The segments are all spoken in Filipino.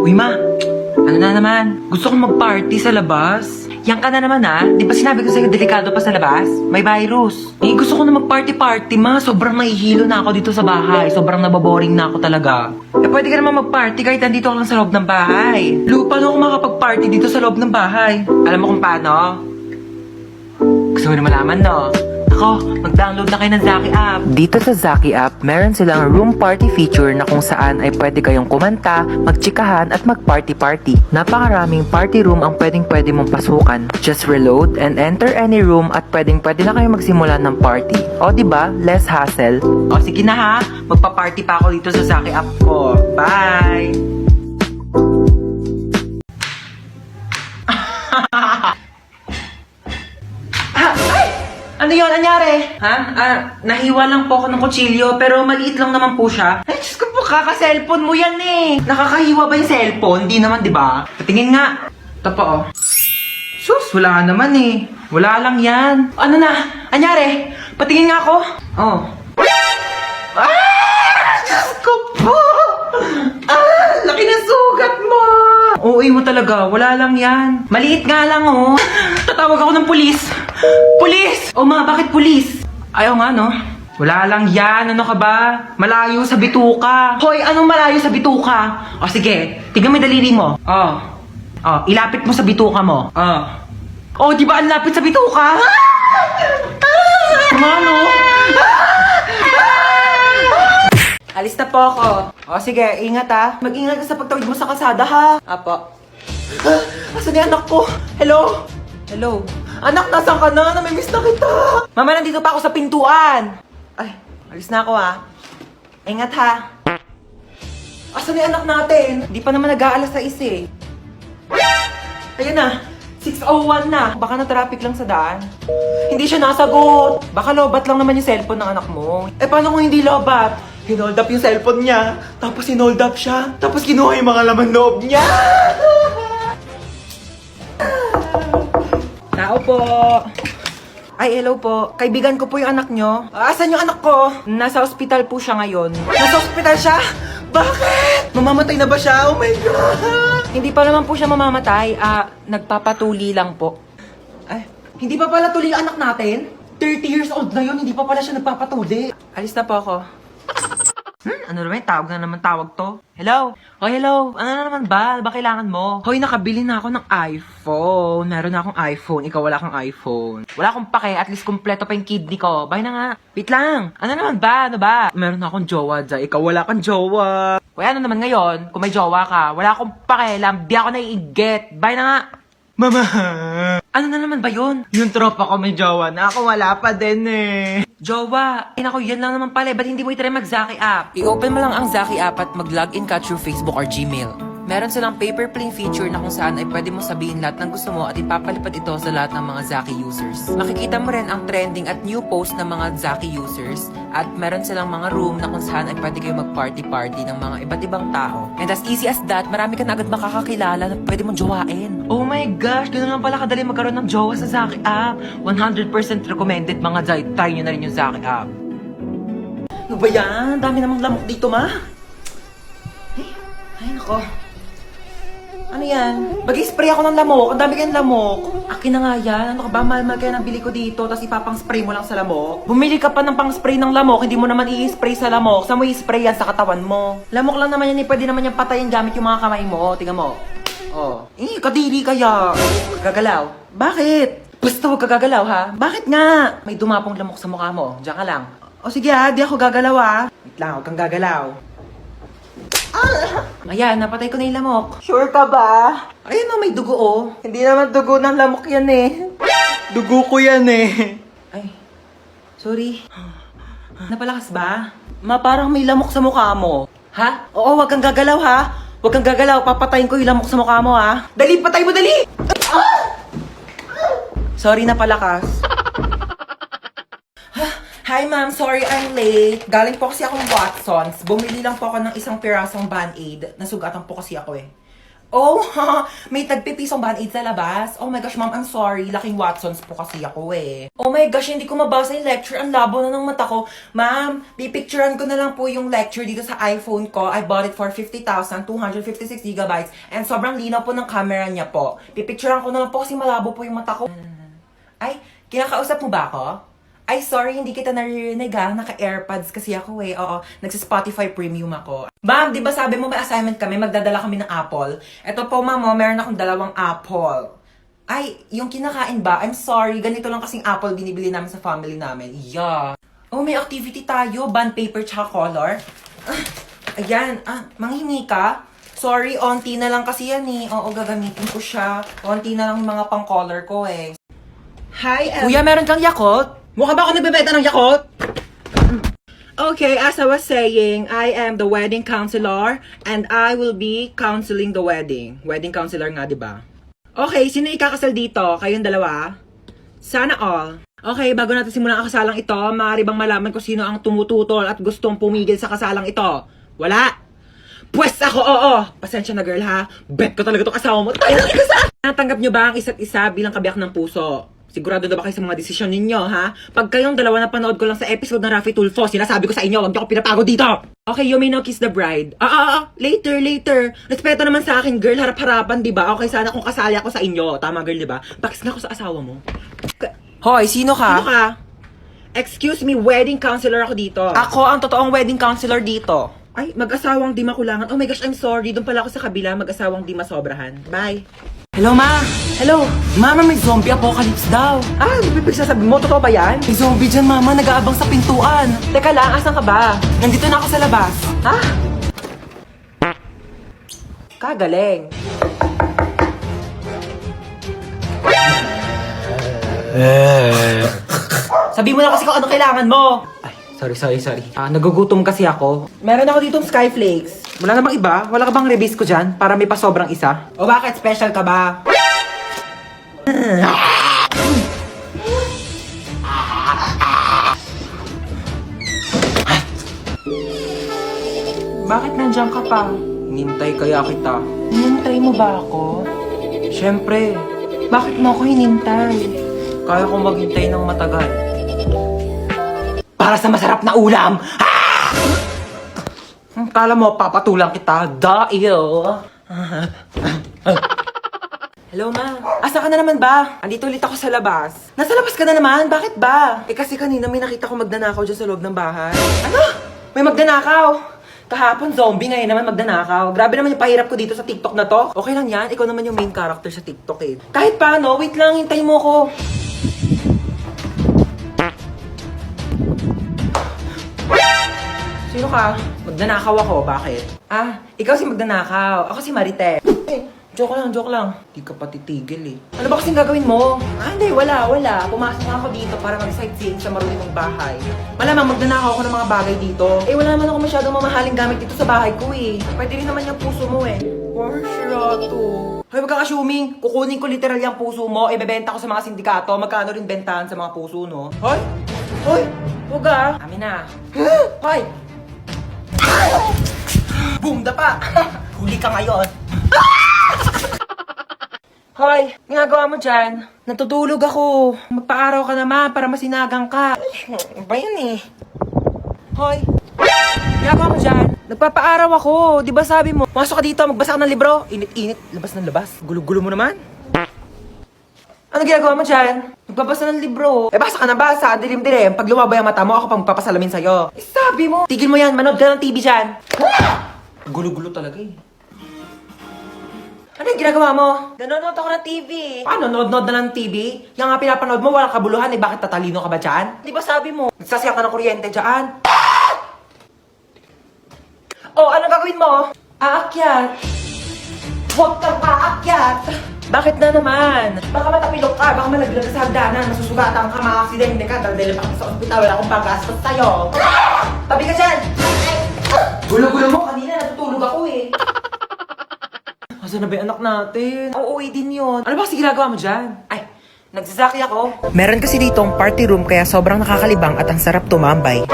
Uy, ma. Ano na naman? Gusto kong mag-party sa labas. Yan ka na naman, ha? Di ba sinabi ko sa'yo, delikado pa sa labas? May virus. Eh, gusto ko na mag-party-party, ma. Sobrang nahihilo na ako dito sa bahay. Sobrang nababoring na ako talaga. Eh, pwede ka naman mag-party kahit nandito ka lang sa loob ng bahay. Lu, paano ako makapag-party dito sa loob ng bahay? Alam mo kung paano? Gusto mo na malaman, no? Ako, mag-download na kayo ng Zaki app. Dito sa Zaki app, meron silang room party feature na kung saan ay pwede kayong kumanta, magtsikahan at mag-party-party. Napakaraming party room ang pwedeng-pwede mong pasukan. Just reload and enter any room at pwedeng-pwede na kayong magsimula ng party. O diba, less hassle. O, sige na ha. Magpa-party pa ako dito sa Zaki app ko. Bye! Ano yun? Anyari? Ha? Nahiwa lang po ako ng kutsilyo, pero maliit lang naman po siya. Ay, Diyos ko po, kaka-cellphone mo yan eh. Nakakahiwa ba yung cellphone? Di naman, di ba? Patingin nga. Ito po, oh. Sus, wala naman eh. Wala lang yan. Ano na? Anyari? Patingin nga ako. Oh. Diyos ko po! Laki ng sugat mo! OA mo talaga, wala lang yan. Maliit nga lang, oh. Tatawag ako ng pulis. Pulis! O ma, bakit pulis? Ayaw nga, no? Wala lang yan, ano ka ba? Malayo sa bituka. Hoy, anong malayo sa bituka? O sige, tignan mo yung daliri mo. Ilapit mo sa bituka mo. Di ba ang lapit sa bituka? Mano? Alis na po ako. O sige, ingat ha. Mag-ingat ka sa pagtawid mo sa kalsada ha. Apo. Asan yung anak ko? Hello? Hello? Anak, nasaan ka na? Namimiss na kita. Mama, nandito pa ako sa pintuan. Ay, alis na ako ha. Ingat ha. Asan yung anak natin? Di pa naman nag-aalas sa eh. Ayan na. 6:01 na. Baka na-traffic lang sa daan. Hindi siya nasagot. Baka lobat lang naman yung cellphone ng anak mo. Eh, paano kung hindi lobat? Hinold up yung cellphone niya. Tapos hinold up siya. Tapos kinuha yung mga laman loob niya. Tao po. Ay, hello po. Kaibigan ko po yung anak nyo. Asan yung anak ko? Nasa ospital po siya ngayon. Nasa ospital siya? Bakit? Mamamatay na ba siya? Oh my God! Hindi pa naman po siya mamamatay. Nagpapatuli lang po. Ay, hindi pa pala tuli yung anak natin? 30 years old na yun, hindi pa pala siya nagpapatuli. Alis na po ako. Ano naman? Tawag to. Hello? Oh, hello. Ano na naman ba? Ba kailangan mo? Hoy, nakabili na ako ng iPhone. Meron na akong iPhone. Ikaw wala kang iPhone. Wala akong pake. At least kompleto pa yung kidney ko. Bye na nga. Wait lang. Ano naman ba? Ano ba? Meron na akong jowa dyan. Ikaw wala kang jowa. Hoy, ano naman ngayon? Kung may jowa ka, wala akong pakialam. Di ako naiigit. Bye na nga. Mama! Ano na naman ba yun? Yung tropa ko may jowa na ako wala pa din eh. Jowa! Ay naku, yan lang naman pala. Ba't hindi mo itry mag-Zaki app? I-open mo lang ang Zaki app at mag-login ka through Facebook or Gmail. Meron silang paper plane feature na kung saan ay pwede mo sabihin lahat ng gusto mo at ipapalipad ito sa lahat ng mga Zaki users. Makikita mo rin ang trending at new post ng mga Zaki users at meron silang mga room na kung saan ay pwede kayo mag-party-party ng mga iba't ibang tao. And as easy as that, marami ka na agad makakakilala na pwede mong jowain. Oh my gosh, gano'n lang pala kadali magkaroon ng jowa sa Zaki app. 100% recommended mga Zay. Try nyo na rin yung Zaki app. Ano ba yan? Dami namang lamok dito, ma. Ay nako. Ano yan? Mag-spray ako ng lamok. Ang dami kayong lamok. Akin na nga yan. Ano ka ba? Mahal-mahal kaya nabili ko dito. Tapos ipapang-spray mo lang sa lamok. Bumili ka pa ng pang-spray ng lamok. Hindi mo naman i-spray sa lamok. Saan mo i-spray yan? Sa katawan mo. Lamok lang naman yan. Pwede naman yan patayin gamit yung mga kamay mo. Tingnan mo. Oh. Kadiri kaya. Kagagalaw. Bakit? Basta huwag kagagalaw ha. Bakit nga? May dumapong lamok sa mukha mo. Diyan ka lang. O sige ha. Di ako gagalaw ha. Wait lang. Huwag kang gagalaw. Ayan, napatay ko na yung lamok. Sure ka ba? Ayun o, may dugo oh. Hindi naman dugo ng lamok yan eh. Dugo ko yan eh. Ay, sorry. Napalakas ba? Ma, parang may lamok sa mukha mo. Ha? Oo, wag kang gagalaw ha. Wag kang gagalaw, papatayin ko yung lamok sa mukha mo ha. Dali, patay mo, dali! Sorry, napalakas. Hi ma'am, sorry I'm late. Galing po kasi akong Watsons. Bumili lang po ako ng isang pirasong Band-Aid. Nasugatan po kasi ako eh. Oh, may tagpipisong band-aid sa labas. Oh my gosh, ma'am, I'm sorry. Laking Watsons po kasi ako eh. Oh my gosh, hindi ko mabasa yung lecture. Ang labo na ng mata ko. Ma'am, pipicturean ko na lang po yung lecture dito sa iPhone ko. I bought it for 50,000, 256 gigabytes. And sobrang linaw po ng camera niya po. Pipicturean ko na lang po kasi malabo po yung mata ko. Ay, kinakausap mo ba ako? Ay, sorry, hindi kita naririnig ah. Naka-AirPods kasi ako eh. Oo, nagsa-Spotify Premium ako. Ma'am, di ba sabi mo may assignment kami, magdadala kami ng apple? Eto po, ma'am, meron akong 2 apple. Ay, yung kinakain ba? I'm sorry, ganito lang kasing apple binibili namin sa family namin. Yeah. Oh, may activity tayo. Bond paper tsaka color. Ayan, manghingi ka? Sorry, onti na lang kasi yan eh. Oo, gagamitin ko siya. Onti na lang yung mga pang-color ko eh. Hi, Kuya, meron kang Yakult? Mukha ba ako nagbebenta ng Yakult? Okay, as I was saying, I am the wedding counselor and I will be counseling the wedding. Wedding counselor nga, di ba? Okay, sino ikakasal dito? Kayong dalawa? Sana all. Okay, bago natin simulan ang kasalang ito, maaari bang malaman ko sino ang tumututol at gustong pumigil sa kasalang ito? Wala? Pwes ako, oo! Pasensya na girl ha, bet ko talaga itong asawa mo. Tayo lang ikasal! Natanggap nyo ba ang isa't isa bilang kabiyak ng puso? Sigurado na ba kayo sa mga desisyon ninyo, ha? Pag kayong dalawa na panood ko lang sa episode ng Raffy Tulfo, sinasabi ko sa inyo, huwag niyo ako pinapagod dito! Okay, you may now kiss the bride. Later. Respeto naman sa akin, girl, harap-harapan, di ba? Okay, sana kung kasali ako sa inyo. Tama, girl, di ba? Pakis nga ako sa asawa mo. Hoy, sino ka? Sino ka? Excuse me, wedding counselor ako dito. Ako ang totoong wedding counselor dito. Ay, mag-asawang di makulangan. Oh my gosh, I'm sorry. Doon pala ako sa kabila, mag-asawang di masobrahan. Bye. Hello, ma! Hello. Mama, may zombie apocalypse daw. Bibig sasabi mo, totoo ba yan? May zombie dyan, mama. Nag-aabang sa pintuan. Teka lang, asan ka ba? Nandito na ako sa labas. Ha? Kagaling. Sabi mo na kasi kung ano kailangan mo. Ay, sorry. Nagugutom kasi ako. Meron ako ditong Skyflakes. Wala na bang iba? Wala ka bang rebis ko dyan? Para may pasobrang isa? O bakit? Special ka ba? Bakit nandiyan ka pa? Hinintay kaya kita. Hinintay mo ba ako? Siyempre, Bakit mo ako hinintay? kaya kong maghintay ng matagal. Para sa masarap na ulam! Kala mo, papatulang kita. Dahil... Hello, ma. Asa ka na naman ba? Andito ulit ako sa labas. Nasa labas ka na naman? Bakit ba? Eh kasi kanina may nakita ko magdanakaw dyan sa loob ng bahay. Ano? May magdanakaw? Kahapon zombie, ngayon naman magdanakaw. Grabe naman yung pahirap ko dito sa TikTok na to. Okay lang yan, ikaw naman yung main character sa TikTok eh. Kahit paano, wait lang, hintayin mo ko. Sino ka? Magdanakaw ako, bakit? Ikaw si magdanakaw. Ako si Marites. Joke lang. Di ka pa titigil eh. Ano ba kasing gagawin mo? Hindi, wala. Pumasok nga ako dito para mag-sightseeing sa marunong mong bahay. Malamang magdanakaw ako ng mga bagay dito. Wala naman ako masyadong mamahaling gamit dito sa bahay ko eh. Pwede rin naman yung puso mo eh. For sure to. Hoy, wag kang assuming. Kukunin ko literal yung puso mo, ibebenta ko sa mga sindikato, magkano rin bentahan sa mga puso, no? Hoy! Huwag ah! Amin na. Hoy! Boom, dapa! Huli ka ngayon. Hoy, ginagawa mo dyan? Natutulog ako. Magpa-araw ka naman para masinagang ka. Ba yan eh? Hoy, ginagawa mo dyan? Nagpapa-araw ako. Di ba sabi mo, masok ka dito, magbasa ka ng libro. Init-init, labas ng labas. Gulo-gulo mo naman. Ano ginagawa mo dyan? Nagbabasa ng libro. Basa ka na basa. Dilim-dilim. Pag lumabay ang mata mo, ako pang magpapasalamin sa'yo. Sabi mo. Tigil mo yan. Manood ka ng TV dyan. Gulo-gulo talaga eh. Ano yung ginagawa mo? Nanonood ako ng TV. Paano? Nood-nood na ng TV? Yung nga pinapanood mo, walang kabuluhan eh. Bakit tatalino ka ba dyan? Di ba sabi mo? Nagsasayang ka ng kuryente dyan. Oh, anong gagawin mo? Aakyat. Huwag kang aakyat. Bakit na naman? Baka matapilok ka, baka malaglag ka sa hagdanan, masusugatan ka, maka-aksidente ka, dahil pa sa ospital, wala akong paggastos sa'yo. Tabi ka dyan! Gulo-gulo mo, kanina natutulog ako eh. Asan na ba yung anak natin? Uuwi din yun. Ano ba kasi ginagawa mo dyan? Ay, nagsasaki ako. Meron kasi ditong party room kaya sobrang nakakalibang at ang sarap tumambay.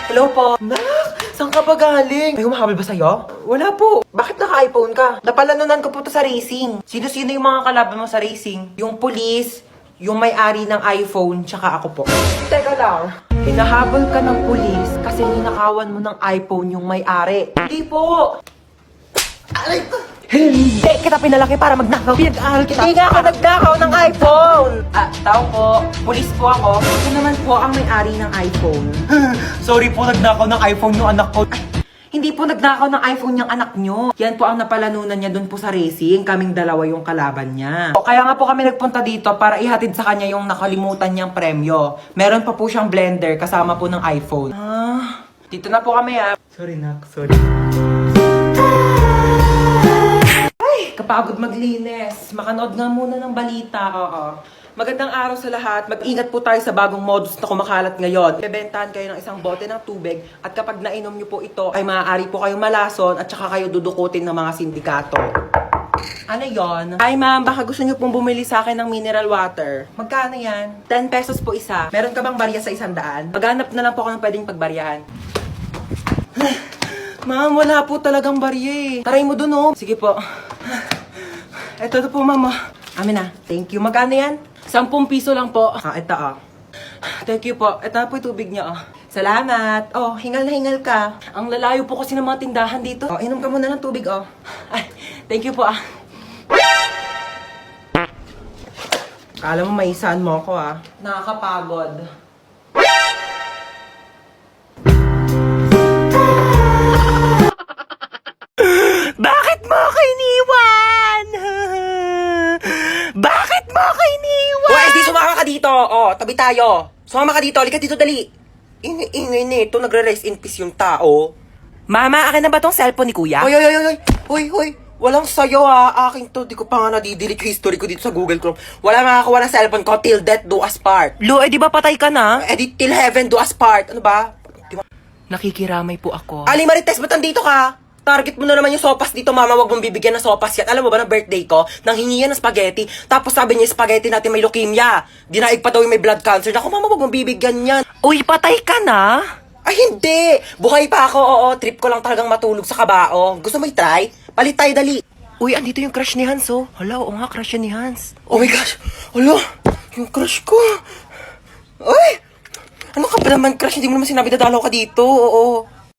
Hello po. Nak, saan ka ba galing? May humahabol ba sa'yo? Wala po. Bakit iPhone ka? Napalanunan ko po to sa racing. Sino-sino yung mga kalaban mo sa racing? Yung police, yung may-ari ng iPhone, tsaka ako po. Teka lang. Hinahabol ka ng police kasi ninakawan mo ng iPhone yung may-ari. Hindi po. Aray ko. Hindi kita pinalaki para magnakaw. Pinag-aaral kita. Hindi nga ako nagnakaw ng iPhone. Tao po. Police po ako. Ako naman po ang may-ari ng iPhone. Sorry po, nagnakaw ng iPhone yung anak ko. Hindi po nagnakaw ng iPhone yung anak nyo. Yan po ang napalanunan niya dun po sa racing. Kaming dalawa yung kalaban niya. Kaya nga po kami nagpunta dito para ihatid sa kanya yung nakalimutan niyang premyo. Meron pa po siyang blender kasama po ng iPhone. Dito na po kami Sorry, Nak. Sorry. Ay, kapagod maglinis. Makanood nga muna ng balita. Oo. Magandang araw sa lahat. Mag-ingat po tayo sa bagong modus na kumakalat ngayon. Bebentahan kayo ng isang bote ng tubig at kapag nainom nyo po ito ay maaari po kayong malason at saka kayo dudukutin ng mga sindikato. Ano yon? Ay ma'am, baka gusto nyo pong bumili sa akin ng mineral water. Magkano yan? 10 pesos po isa. Meron ka bang barya sa 100? Maghanap na lang po ako ng pwedeng pagbaryahan. Ma'am, wala po talagang barya eh. Taray mo dun oh. Sige po. Ito po ma'am. Amin na. Thank you. Magkano yan? 10 piso lang po. Ito Thank you po. Ito na po yung tubig niyo Salamat. Hingal na hingal ka. Ang lalayo po kasi ng mga tindahan dito. Inom ka muna ng tubig Ay, thank you po Kala mo maisahan mo ako Nakakapagod. Bakit mo ako iniwan? Bakit mo ako iniwan? Di sumama ka dito. Tabi tayo. Sumama ka dito. Halika dito, dali. Ingay nito. Nagre-rest in peace yung tao. Mama, akin na ba tong cellphone ni kuya? Hoy. Walang sayo Akin to. Di ko pa nga nadidelete yung history ko dito sa Google Chrome. Wala makakakuha ng cellphone ko till death do us part. Lu, di ba patay ka na? Di till heaven do us part. Ano ba? Nakikiramay po ako. Ali Marites, ba't nandito ka? Target mo na naman yung sopas dito, mama. Wag mong bibigyan ng sopas yan. Alam mo ba, ng birthday ko, nang hingi yan ng spaghetti. Tapos sabi niya, spaghetti natin may leukemia. Dinaig pa daw yung may blood cancer. Naku, mama, wag mong bibigyan yan. Uy, patay ka na? Ay, hindi. Buhay pa ako, oo. Trip ko lang talagang matulog sa kabao. Gusto mo i-try? Palit tayo, dali. Uy, andito yung crush ni Hans, oh. Hala, oo nga, crush yan ni Hans. Oh my gosh. Alo, yung crush ko. Ay! Ano ka ba naman, crush? Hindi mo naman sinabi dadalaw ka dito. Oo.